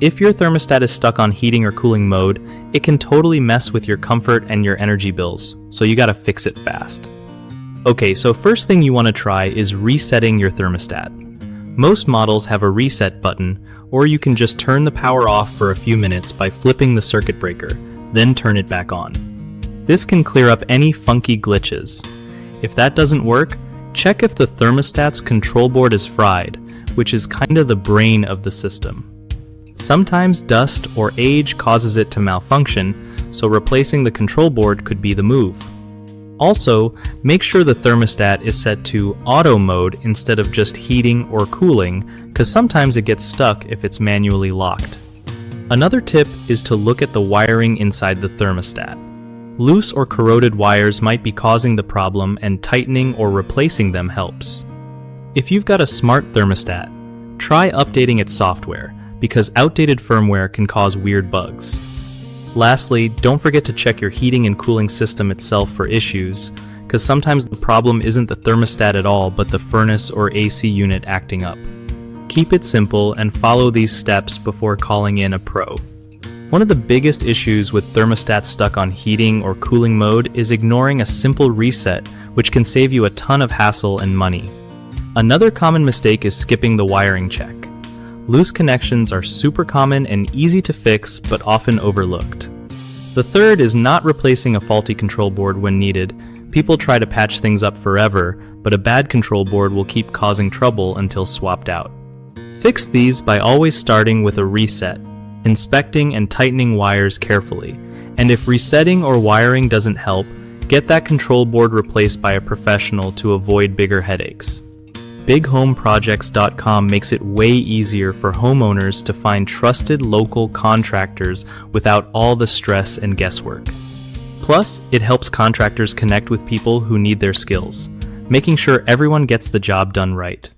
If your thermostat is stuck on heating or cooling mode, it can totally mess with your comfort and your energy bills, so you gotta fix it fast. Okay, so first thing you want to try is resetting your thermostat. Most models have a reset button, or you can just turn the power off for a few minutes by flipping the circuit breaker, then turn it back on. This can clear up any funky glitches. If that doesn't work, check if the thermostat's control board is fried, which is kinda the brain of the system. Sometimes dust or age causes it to malfunction, so replacing the control board could be the move. Also, make sure the thermostat is set to auto mode instead of just heating or cooling, because sometimes it gets stuck if it's manually locked. Another tip is to look at the wiring inside the thermostat. Loose or corroded wires might be causing the problem, and tightening or replacing them helps. If you've got a smart thermostat, try updating its software, because outdated firmware can cause weird bugs. Lastly, don't forget to check your heating and cooling system itself for issues, because sometimes the problem isn't the thermostat at all but the furnace or AC unit acting up. Keep it simple and follow these steps before calling in a pro. One of the biggest issues with thermostats stuck on heating or cooling mode is ignoring a simple reset, which can save you a ton of hassle and money. Another common mistake is skipping the wiring check. Loose connections are super common and easy to fix, but often overlooked. The third is not replacing a faulty control board when needed. People try to patch things up forever, but a bad control board will keep causing trouble until swapped out. Fix these by always starting with a reset, inspecting and tightening wires carefully, and if resetting or wiring doesn't help, get that control board replaced by a professional to avoid bigger headaches. BigHomeProjects.com makes it way easier for homeowners to find trusted local contractors without all the stress and guesswork. Plus, it helps contractors connect with people who need their skills, making sure everyone gets the job done right.